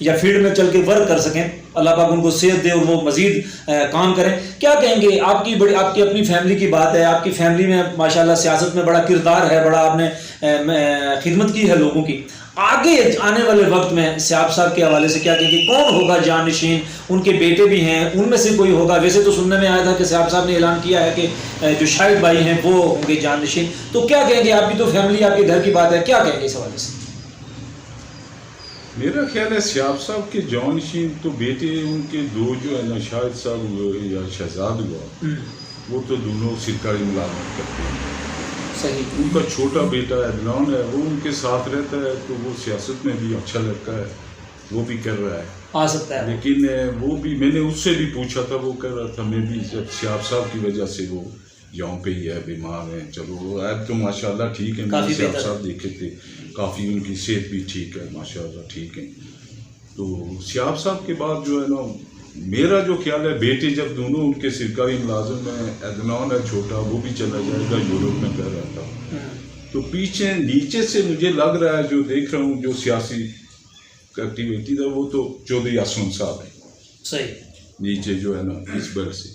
یا فیلڈ میں چل کے ورک کر سکیں. اللہ پاک ان کو صحت دے اور وہ مزید کام کریں. کیا کہیں گے؟ آپ کی اپنی فیملی کی بات ہے, آپ کی فیملی میں ماشاءاللہ سیاست میں بڑا کردار ہے, بڑا آپ نے خدمت کی ہے لوگوں کی. آگے آنے والے وقت میں سیاب صاحب کے حوالے سے کیا کہیں گے؟ کون ہوگا جانشین؟ ان کے بیٹے بھی ہیں, ان میں سے کوئی ہوگا؟ ویسے تو سننے میں آیا تھا کہ سیاب صاحب نے اعلان کیا ہے کہ جو شاہد بھائی ہیں وہ ہوں گے جانشین. تو کیا کہیں گے؟ آپ کی تو فیملی, آپ کے گھر کی بات ہے, کیا کہیں گے اس حوالے سے؟ میرا خیال ہے سیاب صاحب کے جانشین تو بیٹے ان کے دو جو ہے نا, شاہد صاحب ہوئے یا شہزاد ہوا, وہ تو دونوں سرکاری ملازمت کرتے ہیں. صحیح. ان کا چھوٹا بیٹا عدنان ہے, وہ ان کے ساتھ رہتا ہے, تو وہ سیاست میں بھی اچھا لڑکا ہے, وہ بھی کر رہا ہے, آ سکتا ہے. لیکن وہ بھی, میں نے اس سے بھی پوچھا تھا, وہ کہہ رہا تھا میں بھی سیاب صاحب کی وجہ سے وہ یہاں پہ ہی ہے, بیمار ہیں. چلو اب تو ماشاء اللہ ٹھیک ہے, میں نے سیاب صاحب دیکھے تھے, کافی ان کی صحت بھی ٹھیک ہے, ماشاء اللہ ٹھیک ہے. تو سیاب صاحب کے بعد جو ہے نا, میرا جو خیال ہے بیٹے جب دونوں ان کے سرکاری ملازم ہیں, عدنان ہے چھوٹا, وہ بھی چلا جائے گا یورپ میں کہہ رہا تھا. تو پیچھے نیچے سے مجھے لگ رہا ہے, جو دیکھ رہا ہوں جو سیاسی ایکٹیویٹی تھا, وہ تو چودھری اسلم صاحب ہیں. صحیح. نیچے جو ہے نا اس بیل سے,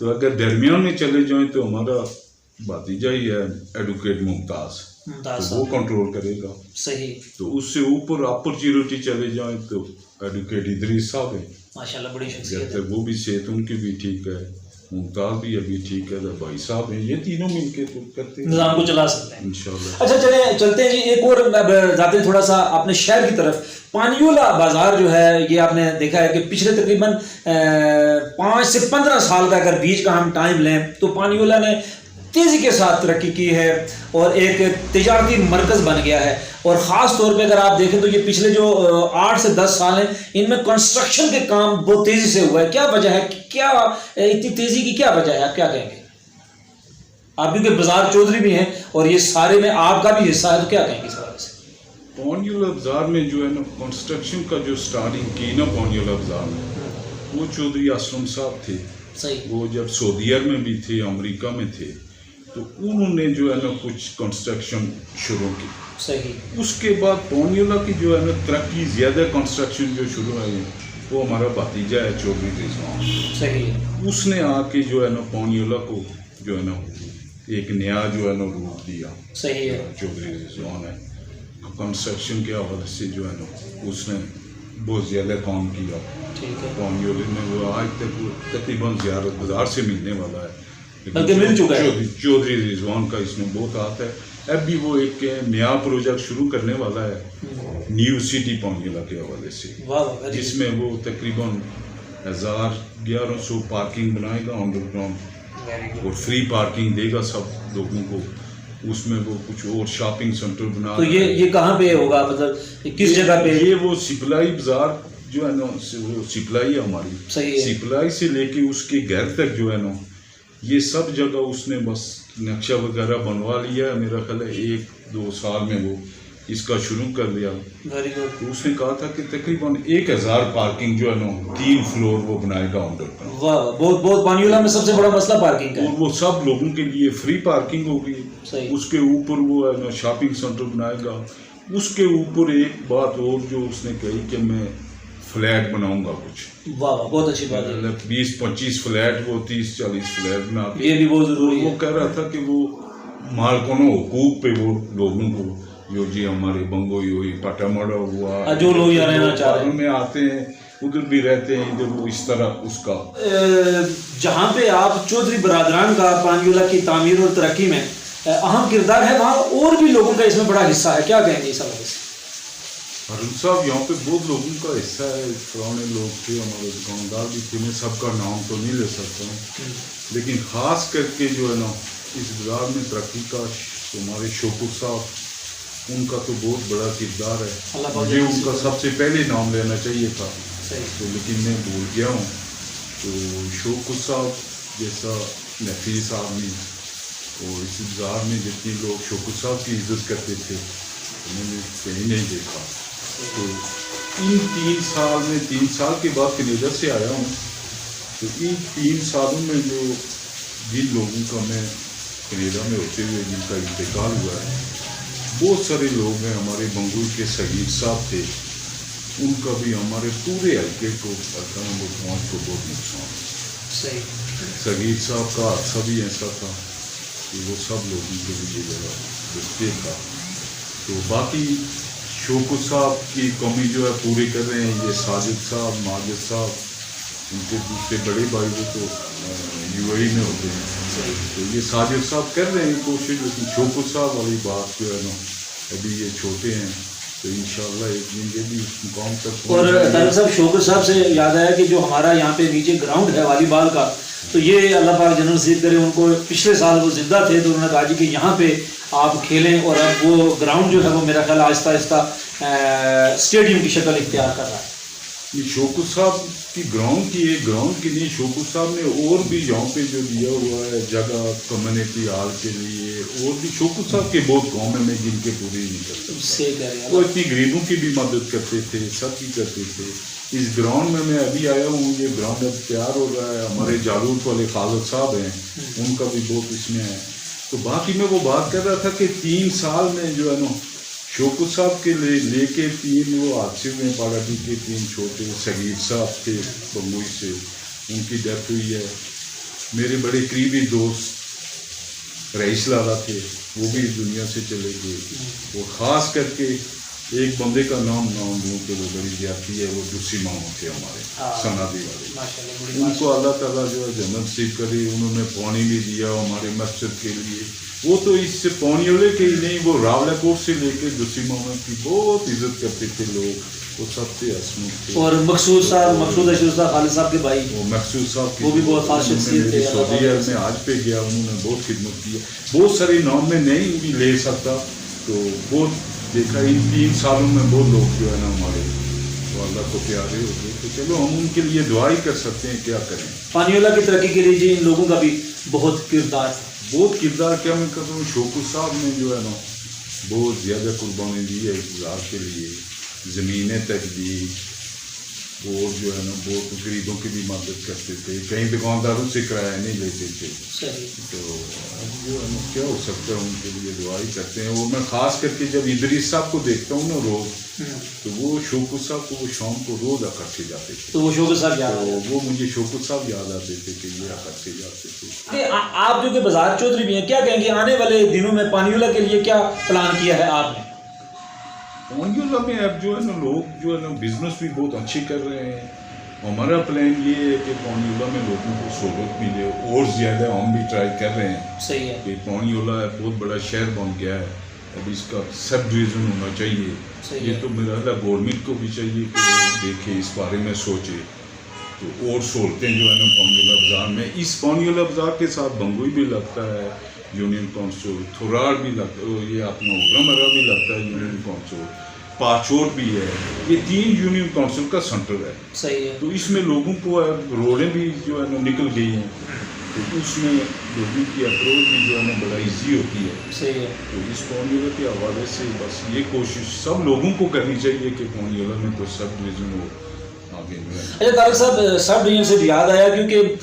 تو اگر درمیان میں چلے جائیں تو ہمارا بھتیجا ہی ہے ایڈوکیٹ ممتاز, تو وہ کنٹرول کرے گا. صحیح. تو اس سے اوپر اپرچونٹی چلے جائیں تو ایڈوکیٹ ادریس صاحب ہیں, ماشاءاللہ بڑی شخصیت ہے. وہ بھی صحت ان کی بھی ٹھیک ہے, ممتاز بھی ابھی ٹھیک ہے, بھائی صاحب ہیں, یہ تینوں مل کے تو کرتے ہیں, نظام کو چلا سکتے ہیں انشاءاللہ. اچھا چلتے ہیں جی. ایک اور جاتے ہیں تھوڑا سا اپنے شہر کی طرف. پانیولہ بازار جو ہے, یہ آپ نے دیکھا ہے کہ پچھلے تقریباً 5 سے 15 سال کا اگر بیچ کا ہم ٹائم لیں تو پانیولہ نے تیزی کے ساتھ ترقی کی ہے اور ایک تجارتی مرکز بن گیا ہے. اور خاص طور پہ اگر آپ دیکھیں تو یہ پچھلے جو 8 سے 10 سال ہیں, ان میں کنسٹرکشن کے کام بہت تیزی سے ہوا ہے. کیا وجہ ہے, کیا اتنی تیزی کی کیا وجہ ہے, آپ کیا کہیں گے؟ آپ کیونکہ بازار چودھری بھی ہیں اور یہ سارے میں آپ کا بھی حصہ ہے, تو کیا کہیں گے اس حوالے سے؟ پانیولہ بازار میں جو ہے نا کنسٹرکشن کا جو سٹارٹنگ کی نا پانیولہ بازار میں, وہ چودھری اسلم صاحب تھے. صحیح. وہ جب سعودی عرب میں بھی تھے, امریکہ میں تھے, تو انہوں نے جو ہے نا کچھ کنسٹرکشن شروع کی. صحیح. اس کے بعد پانیولہ کی جو ہے نا ترقی, زیادہ کنسٹرکشن جو شروع ہے وہ ہمارا بھتیجا ہے چودھری رضوان. صحیح. اس نے آ کے جو ہے نا پانیولہ کو جو ہے نا ایک نیا جو ہے نا روپ دیا. صحیح ہے. چودھری رضوان ہے, کنسٹرکشن کے حوالے سے جو ہے نا اس نے بہت زیادہ کام کیا. ٹھیک ہے. پانیولہ میں وہ آج تک تقریباً زیارت بازار سے ملنے والا ہے, بلکہ مل چکا ہے. چودھری رضوان کا اس میں بہت ہاتھ ہے. اب بھی وہ ایک نیا پروجیکٹ شروع کرنے والا ہے نیو سٹی پانیولہ کے حوالے سے, جس میں وہ تقریباً 1100 پارکنگ بنائے گا انڈر گراؤنڈ, اور فری پارکنگ دے گا سب لوگوں کو. اس میں وہ کچھ اور شاپنگ سینٹر بنا. تو یہ کہاں پہ ہوگا, مطلب کس جگہ پہ؟ یہ وہ سپلائی بازار جو ہے نا, وہ سپلائی ہے ہماری. سپلائی سے لے کے اس کے گھر تک جو ہے نا, یہ سب جگہ اس نے بس نقشہ وغیرہ بنوا لیا ہے. میرا خیال ہے 1-2 سال میں وہ اس کا شروع کر دیا. تو اس نے کہا تھا کہ تقریباً 1000 پارکنگ جو ہے نا 3 فلور وہ بنائے گا انڈر گراؤنڈ. واہ, بہت پانیولہ میں سب سے بڑا مسئلہ پارکنگ کا ہے. اور وہ سب لوگوں کے لیے فری پارکنگ ہوگی. اس کے اوپر وہ ہے نا شاپنگ سینٹر بنائے گا. اس کے اوپر ایک بات اور جو اس نے کہی کہ میں فلیٹ بناؤں گا کچھ. واہ, بہت اچھی بات ہے. 20-25 فلیٹ, وہ 30-40 فلیٹ بنا کے, یہ بھی بہت ضروری ہے. وہ کہہ رہا تھا کہ وہ مالکانوں حقوق پہ وہ لوگوں کو جو جی ہمارے بنگوئی ہوئی, پٹامڑا ہوا, جو لوگ یہاں رہنا چاہ رہے ہیں میں آتے ہیں, ادھر بھی رہتے ہیں, ادھر وہ اس طرح اس کا جہاں پہ آپ چودھری برادران کا پانیولہ کی تعمیر اور ترقی میں اہم کردار ہے, وہاں اور بھی لوگوں کا اس میں بڑا حصہ ہے. کیا کہیں گے اس حوالے سے؟ ارون صاحب, یہاں پہ بہت لوگوں کا حصہ ہے. پرانے لوگ تھے, ہمارے دکاندار بھی تھے, میں سب کا نام تو نہیں لے سکتا ہوں, لیکن خاص کر کے جو ہے نا اس بازار میں ترقی کا ہمارے شوکت صاحب, ان کا تو بہت بڑا کردار ہے. مجھے ان کا سب سے پہلے نام لینا چاہیے تھا, تو لیکن میں بھول گیا ہوں. تو شوکت صاحب جیسا نفیس آدمی, اور اس بازار میں جتنے لوگ شوکت صاحب کی عزت کرتے تھے میں نے کہیں نہیں دیکھا. تو ان 3 سال میں, 3 سال کے بعد کینیڈا سے آیا ہوں, تو ان 3 سالوں میں جو جن لوگوں کا میں کینیڈا میں ہوتے ہوئے جن کا انتقال ہوا ہے, بہت سارے لوگ ہیں. ہمارے بنگور کے سعید صاحب تھے, ان کا بھی ہمارے پورے ہلکے کو پہنچ کو بہت نقصان ہے. صحیح. سگیر صاحب کا حادثہ بھی ایسا تھا کہ وہ سب لوگوں کے لیے ذرا دکھتے تھا. تو باقی شوکت صاحب کی کمی جو ہے پوری کر رہے ہیں. یہ ساجد صاحب، ماجد صاحب، ان کے دوسرے بڑے بھائی وہ تو یو اے میں ہوتے ہیں. تو یہ ساجد صاحب کر رہے ہیں کوشش، لیکن شوکت صاحب والی بات جو ہے نا ابھی یہ چھوٹے ہیں، تو انشاءاللہ ایک دن یہ بھی اس مقام تک. اور طارق صاحب شوکت صاحب سے یاد آیا کہ جو ہمارا یہاں پہ نیچے گراؤنڈ ہے والی بال کا، تو یہ اللہ پاک جنت نصیب کرے ان کو. پچھلے سال وہ زندہ تھے تو انہوں نے کہا جی کہ یہاں پہ آپ کھیلیں، اور اب وہ گراؤنڈ جو ہے وہ میرا خیال آہستہ آہستہ اسٹیڈیم کی شکل اختیار کر رہا ہے. یہ شوکت صاحب کی گراؤنڈ کی ایک گراؤنڈ کے لیے شوکت صاحب نے اور بھی یہاں پہ جو دیا ہوا ہے جگہ کمیونٹی ہال کے لیے، اور بھی شوکت صاحب کے بہت کام ہیں میں جن کے پورے نہیں کر سکتا. وہ اتنی غریبوں کی بھی مدد کرتے تھے، سب کی کرتے تھے. اس گراؤنڈ میں ابھی آیا ہوں، یہ گراؤنڈ اب تیار ہو رہا ہے. ہمارے جالوت والے خالد صاحب ہیں، ان کا بھی بہت اس میں ہے. تو باقی میں وہ بات کر رہا تھا کہ 3 سال میں جو ہے نا شوکت صاحب کے لے کے 3 وہ حادثے میں پاراڈی کے 3 چھوٹے سگیر صاحب تھے بمبئی سے، ان کی ڈیتھ ہوئی ہے. میرے بڑے قریبی دوست رئیس لالا تھے، وہ بھی اس دنیا سے چلے گئے. اور خاص کر کے ایک بندے کا نام دوں کہ وہ بڑی زیادتی ہے، وہ دوسری ماموں تھے ہمارے سنادی والے. ان کو اللہ تعالیٰ جو ہے جنت نصیب کرے. انہوں نے پانی بھی دیا ہمارے مسجد کے لیے. وہ تو اس سے پانی والے کے ہی نہیں، وہ راولہ کوٹ سے لے کے دوسری ماموں کی بہت عزت کرتے تھے لوگ. وہ سب سے ہسمکھ تھے. اور مقصود اشرف صاحب خالد صاحب کے بھائی، وہ مقصود صاحب کی وہ بھی بہت خاص شخصیت تھے. سعودی عرب میں آج پہ گیا، انہوں نے بہت خدمت کی. بہت سارے نام میں نہیں بھی لے سکتا. تو بہت دیکھا ان 3 سالوں میں بہت لوگ جو ہے نا ہمارے وہ اللہ کو پیارے ہو گئے. تو چلو ہم ان کے لیے دعا ہی کر سکتے ہیں، کیا کریں. پانی والا کی ترقی کے لیے جی ان لوگوں کا بھی بہت کردار ہے. بہت کردار کیا میں کہتا ہوں. شوکت صاحب نے جو ہے نا بہت زیادہ قربانی دی ہے اقتدار کے لیے، زمینیں تک دی، اور جو ہے نا بہت غریبوں کی بھی مدد کرتے تھے. کئی دکانداروں سے کرایہ نہیں لیتے تھے. تو اب جو ہے نا کیا ہو سکتا ہے، ان کے لیے دعا ہی کرتے ہیں. اور میں خاص کر کے جب ادریس صاحب کو دیکھتا ہوں نا روز، تو وہ شوکت صاحب کو وہ شام کو روز اکٹھے جاتے تھے. تو وہ شوکت صاحب یاد تو وہ مجھے شوکت صاحب یاد آتے تھے کہ یہ اکٹھے جاتے تھے. آپ جو کہ بازار چودھری بھی ہیں، کیا کہیں گے آنے والے دنوں میں پانی والا کے لیے کیا پلان کیا ہے آپ نے؟ پانی والا میں اب جو ہے نا لوگ جو ہے نا بزنس بھی بہت اچھی کر رہے ہیں. ہمارا پلان یہ ہے کہ پانی والا میں لوگوں کو سہولت ملے، اور زیادہ ہم بھی ٹرائی کر رہے ہیں. صحیح ہے کہ پانی والا بہت بڑا شہر بن گیا ہے، اب اس کا سب ڈویژن ہونا چاہیے. یہ تو میرا گورنمنٹ کو بھی چاہیے کہ وہ دیکھے، اس بارے میں سوچے. تو اور سہولتیں جو ہے نا پانی والا بازار میں، اس پانی والا بازار کے ساتھ بنگوئی بھی لگتا ہے یونین کونسل، تھوراڑ بھی لگتا ہے، یہ اپنا اوگرا مرا بھی لگتا ہے یونین کونسل، پاچوٹ بھی ہے. یہ 3 یونین کونسل کا سینٹر ہے. صحیح ہے. تو اس میں لوگوں کو روڈیں بھی جو ہے نا نکل گئی ہیں، تو اس میں لوگوں کی اپروچ بھی جو ہے نا بڑا ایزی ہوتی ہے. صحیح ہے. تو اس پانی والے کے حوالے سے بس یہ کوشش سب لوگوں کو کرنی چاہیے کہ پانی والے میں کوئی سب ڈویژن ہو آگے میں. اچھا طارق صاحب، سب ڈویژن سے یاد آیا کیونکہ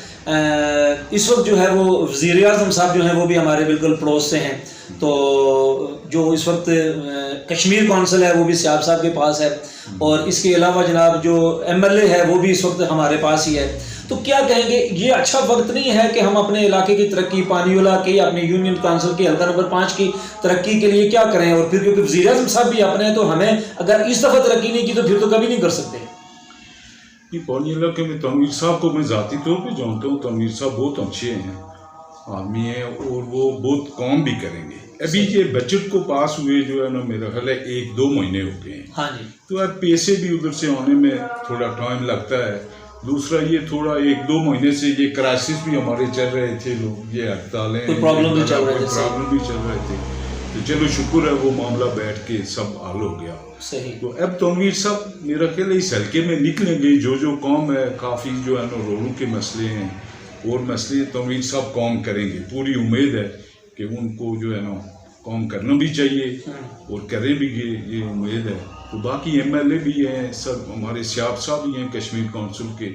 اس وقت جو ہے وہ وزیر اعظم صاحب جو ہیں وہ بھی ہمارے بالکل پڑوس سے ہیں. تو جو اس وقت کشمیر کونسل ہے وہ بھی سیاب صاحب کے پاس ہے، اور اس کے علاوہ جناب جو ایم ایل اے ہے وہ بھی اس وقت ہمارے پاس ہی ہے. تو کیا کہیں گے، یہ اچھا وقت نہیں ہے کہ ہم اپنے علاقے کی ترقی، پانی والا کی، اپنے یونین کونسل کی حلقہ نمبر 5 کی ترقی کے لیے کیا کریں؟ اور پھر کیونکہ وزیر اعظم صاحب بھی اپنے ہیں، تو ہمیں اگر اس دفعہ ترقی نہیں کی تو پھر تو کبھی نہیں کر سکتے. یہ پانی علاقے میں تنویر صاحب کو میں ذاتی طور پہ جانتا ہوں. تنویر صاحب بہت اچھے ہیں، آدمی ہیں، اور وہ بہت کام بھی کریں گے. ابھی یہ بجٹ کو پاس ہوئے جو ہے نا میرا خیال ہے 1-2 مہینے ہو گئے ہیں. ہاں جی. تو اب پیسے بھی ادھر سے آنے میں تھوڑا ٹائم لگتا ہے. دوسرا یہ تھوڑا 1-2 مہینے سے یہ کرائسس بھی ہمارے چل رہے تھے، لوگ یہ ہڑتالیں، پرابلم بھی چل رہے تھے. تو چلو شکر ہے وہ معاملہ بیٹھ کے سب حل ہو گیا. صحیح. تو اب تنویر صاحب میرا خیال ہے اس حلقے میں نکلیں گے. جو کام ہے کافی جو ہے نا روڈوں کے مسئلے ہیں اور مسئلے تنویر صاحب کام کریں گے. پوری امید ہے کہ ان کو جو ہے نا کام کرنا بھی چاہیے اور کریں بھی گے، یہ امید ہے. تو باقی ایم ایل اے بھی ہیں، سب ہمارے سیاب صاحب بھی ہیں کشمیر کونسل کے.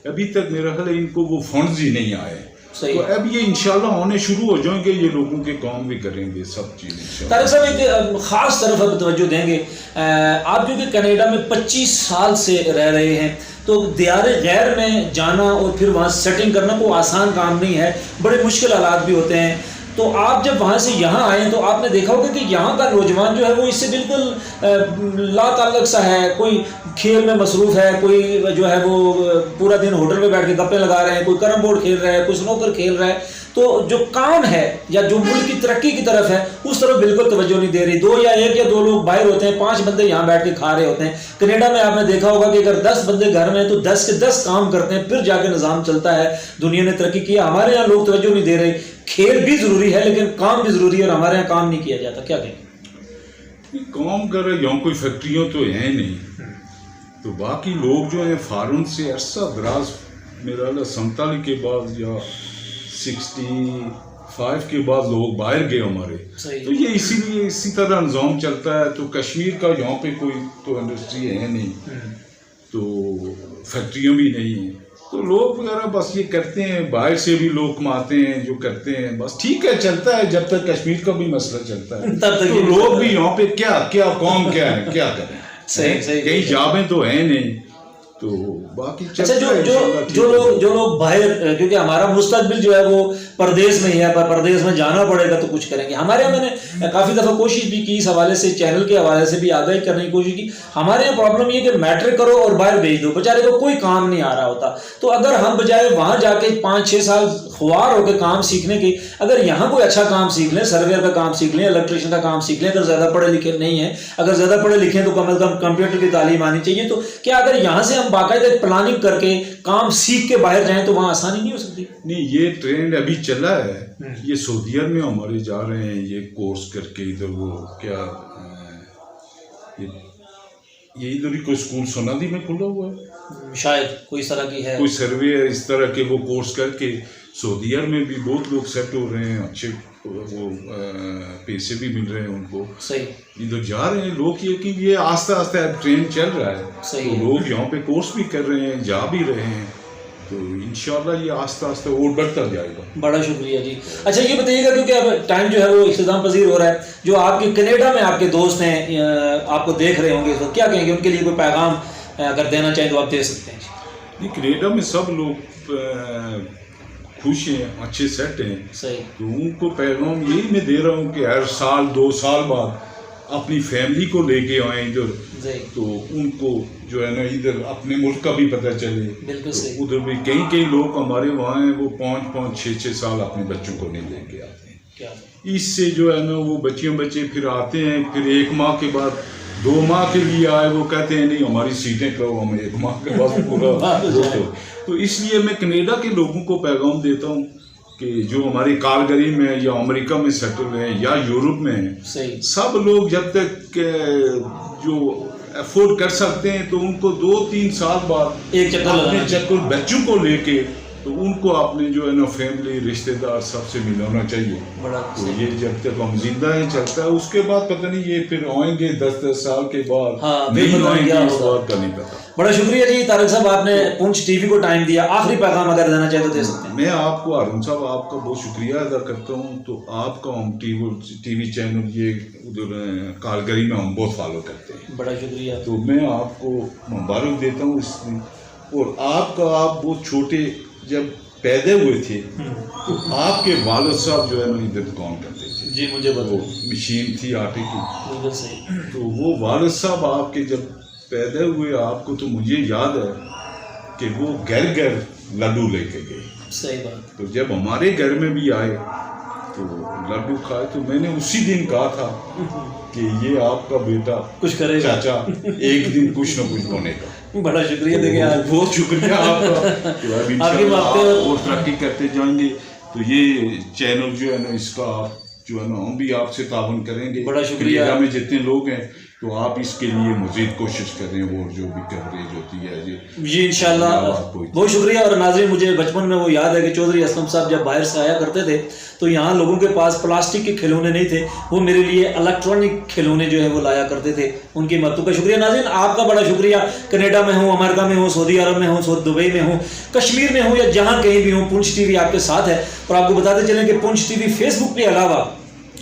ابھی تک میرا خیال ہے ان کو وہ فنڈز ہی نہیں آئے. تو اب یہ انشاءاللہ ہونے شروع ہو جائیں گے, یہ لوگوں کے کام بھی کریں گے سب چیزیں. طارق صاحب ایک خاص طرف اب توجہ دیں گے, آپ کیونکہ کینیڈا میں 25 سال سے رہ رہے ہیں, تو دیار غیر میں جانا اور پھر وہاں سیٹنگ کرنا کوئی آسان کام نہیں ہے, بڑے مشکل حالات بھی ہوتے ہیں. تو آپ جب وہاں سے یہاں آئے تو آپ نے دیکھا ہوگا کہ یہاں کا نوجوان جو ہے وہ اس سے بالکل لا تعلق سا ہے, کوئی کھیل میں مصروف ہے, کوئی جو ہے وہ پورا دن ہوٹل میں بیٹھ کے گپے لگا رہے ہیں, کوئی کرم بورڈ کھیل رہا ہے, کوئی سنوکر کھیل رہا ہے. تو جو کام ہے یا جو ملک کی ترقی کی طرف ہے اس طرف بالکل توجہ نہیں دے رہی. 2 یا 1 یا 2 لوگ باہر ہوتے ہیں, 5 بندے یہاں بیٹھ کے کھا رہے ہوتے ہیں. کینیڈا میں آپ نے دیکھا ہوگا کہ اگر 10 بندے گھر میں ہیں تو 10 کے 10 کام کرتے ہیں, پھر جا کے نظام چلتا ہے. دنیا نے ترقی کیا, ہمارے یہاں لوگ توجہ نہیں دے رہے. کھیل بھی ضروری ہے لیکن کام بھی ضروری ہے, اور ہمارے یہاں کام نہیں کیا جاتا. کیا کہیں کام کر رہے, یہاں کوئی فیکٹریاں تو ہیں نہیں, تو باقی لوگ جو ہیں فارن سے عرصہ دراز, میرا 47 کے بعد یا 65 کے بعد لوگ باہر گئے ہمارے. تو یہ اسی لیے اسی طرح نظام چلتا ہے. تو کشمیر کا یہاں پہ کوئی تو انڈسٹری ہے نہیں, تو فیکٹریاں بھی نہیں ہیں, تو لوگ وغیرہ بس یہ کرتے ہیں. باہر سے بھی لوگ کماتے ہیں, جو کرتے ہیں بس ٹھیک ہے, چلتا ہے جب تک کشمیر کا بھی مسئلہ چلتا ہے. تو لوگ بھی یہاں پہ کیا کام کیا ہے, کیا کریں, کئی جابیں تو ہیں نہیں, تو باقی اچھا جو لوگ باہر, کیونکہ ہمارا مستقبل جو ہے وہ پردیس میں ہی ہے, پردیس میں جانا پڑے گا تو کچھ کریں گے. ہمارے یہاں میں نے کافی دفعہ کوشش بھی کی اس حوالے سے, چینل کے حوالے سے بھی آگاہی کرنے کی کوشش کی. ہمارے یہاں پرابلم یہ کہ میٹرک کرو اور باہر بھیج دو, بیچارے کو کوئی کام نہیں آ رہا ہوتا. تو اگر ہم بجائے وہاں جا کے 5-6 سال خوار ہو کے کام سیکھنے کے, اگر یہاں کوئی اچھا کام سیکھ لیں, سرویئر کا کام سیکھ لیں, الیکٹریشین کا کام سیکھ لیں, اگر زیادہ پڑھے لکھے نہیں ہیں, اگر زیادہ پڑھے لکھے ہیں تو کم از کم کمپیوٹر کی تعلیم آنی چاہیے. تو کیا اگر یہاں سے ہم باقاعدہ پلاننگ کر کے کام سیکھ کے باہر جائیں تو وہاں آسانی نہیں ہو سکتی؟ نہیں, یہ ٹرینڈ ابھی چلا ہے. یہ سعودیہ میں ہمارے جا رہے ہیں یہ کورس کر کے ادھر, وہ کیا یہ ادھر ہی کوئی اسکول سونادی میں کھلا ہوا ہے شاید, کوئی اس طرح کی ہے, کوئی سروے ہے اس طرح کے. وہ کورس کر کے سعودیہ میں بھی بہت لوگ سیٹ ہو رہے ہیں, اچھے وہ پیسے بھی مل رہے ہیں ان کو. صحیح, ادھر جا رہے ہیں لوگ. یہ کہ یہ آہستہ آہستہ اب ٹرینڈ چل رہا ہے, تو لوگ یہاں پہ کورس بھی کر رہے ہیں, جا بھی رہے ہیں. تو انشاءاللہ یہ آہستہ آہستہ اور بڑھتا جائے گا. بڑا شکریہ جی. اچھا یہ بتائیے گا, کیونکہ اب ٹائم جو ہے وہ اختتام پذیر ہو رہا ہے, جو آپ کے کینیڈا میں آپ کے دوست ہیں, آپ کو دیکھ رہے ہوں گے, تو کیا کہیں گے ان کے لیے؟ کوئی پیغام اگر دینا چاہیں تو آپ دے سکتے ہیں. جی, کینیڈا میں سب لوگ خوش ہیں, اچھے سیٹ ہیں. صحیح, تو ان کو پیغام یہی میں دے رہا ہوں کہ ہر سال 2 سال بعد اپنی فیملی کو لے کے آئیں ادھر, تو ان کو جو ہے نا ادھر اپنے ملک کا بھی پتہ چلے. بالکل صحیح. ادھر بھی کئی لوگ ہمارے وہاں ہیں, وہ 5-6 سال اپنے بچوں کو نہیں لے کے آتے ہیں. اس سے جو ہے نا وہ بچے پھر آتے ہیں, پھر 1 ماہ کے بعد 2 ماہ کے لیے آئے, وہ کہتے ہیں نہیں ہماری سیٹیں کرو, ہم 1 ماہ کے بعد پورا. تو اس لیے میں کینیڈا کے لوگوں کو پیغام دیتا ہوں کہ جو ہماری کالگری میں یا امریکہ میں سیٹل ہیں یا یورپ میں ہیں, سب لوگ جب تک جو افورڈ کر سکتے ہیں تو ان کو 2-3 سال بعد ایک چکر بچوں کو لے کے, تو ان کو اپنے جو ہے نا فیملی رشتہ دار سب سے ملانا چاہیے. تو یہ جب تک ہم زندہ ہیں چلتا ہے, اس کے بعد پتہ نہیں یہ پھر آئیں گے 10 سال کے بعد, نہیں آئیں گے اس بات کا نہیں پتا. بڑا شکریہ جی طارق صاحب, آپ نے پونچھ ٹی وی کو ٹائم دیا. آخری پیغام اگر دینا چاہے تو دے سکتے ہیں. میں آپ کو ہارون صاحب آپ کا بہت شکریہ ادا کرتا ہوں. تو آپ کا ہم ٹی وی چینل یہ ادھر کالگری میں ہم بہت فالو کرتے ہیں. بڑا شکریہ. تو میں آپ کو مبارک دیتا ہوں اس میں. اور آپ بہت چھوٹے جب پیدا ہوئے تھے تو آپ کے والد صاحب جو ہے نا ادھر کام کرتے تھے. جی مجھے وہ مشین تھی آٹے کی. بالکل صحیح. تو وہ والد صاحب آپ کے جب پیدا ہوئے آپ کو, تو مجھے یاد ہے کہ وہ گھر لڈو لے کے گئے. صحیح بات. تو جب ہمارے گھر میں بھی آئے تو لڈو کھائے, تو میں نے اسی دن کہا تھا کہ یہ آپ کا بیٹا کچھ کرے گا, چاچا ایک دن کچھ نہ کچھ بنے گا. بڑا شکریہ. دیکھیں بہت شکریہ آپ کا, اور ترقی کرتے جائیں گے. تو یہ چینل جو ہے نا اس کا جو ہے نا ہم بھی آپ سے تعاون کریں گے. بڑا شکریہ. میں جتنے لوگ ہیں تو آپ اس کے لیے مزید کوشش کریں، وہ جو بھی کوریج ہوتی ہے جی انشاءاللہ بہت شکریہ۔ اور ناظرین مجھے بچپن میں وہ یاد ہے کہ چودھری اسلم صاحب جب باہر سے آیا کرتے تھے تو یہاں لوگوں کے پاس پلاسٹک کے کھلونے نہیں تھے، وہ میرے لیے الیکٹرانک کھلونے جو ہے وہ لایا کرتے تھے، ان کی مدد کا شکریہ۔ ناظرین آپ کا بڑا شکریہ، کینیڈا میں ہوں، امریکہ میں ہوں، سعودی عرب میں ہوں، دبئی میں ہوں، کشمیر میں ہوں یا جہاں کہیں بھی ہوں، پونچھ ٹی وی آپ کے ساتھ ہے۔ اور آپ کو بتاتے چلیں کہ پونچھ ٹی وی فیس بک کے علاوہ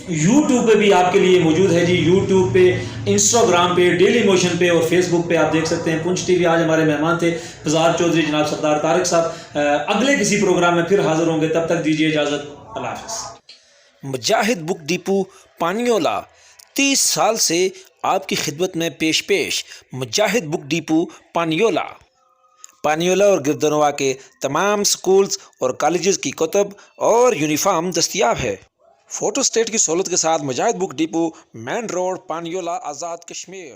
یوٹیوب پہ بھی آپ کے لیے موجود ہے جی، یوٹیوب پہ، انسٹاگرام پہ، ڈیلی موشن پہ اور فیس بک پہ آپ دیکھ سکتے ہیں پونچھ ٹی وی۔ آج ہمارے مہمان تھے بزار چودھری جناب سردار طارق صاحب۔ اگلے کسی پروگرام میں پھر حاضر ہوں گے، تب تک دیجیے اجازت، اللہ حافظ۔ مجاہد بک ڈپو پانیولہ 30 سال سے آپ کی خدمت میں پیش مجاہد بک ڈپو پانیولہ اور گردنوا کے تمام سکولز اور کالجز کی کتب اور یونیفارم دستیاب ہے۔ فوٹو سٹیٹ کی سہولت کے ساتھ مجاہد book depot, main road, پانیولہ، Azad Kashmir.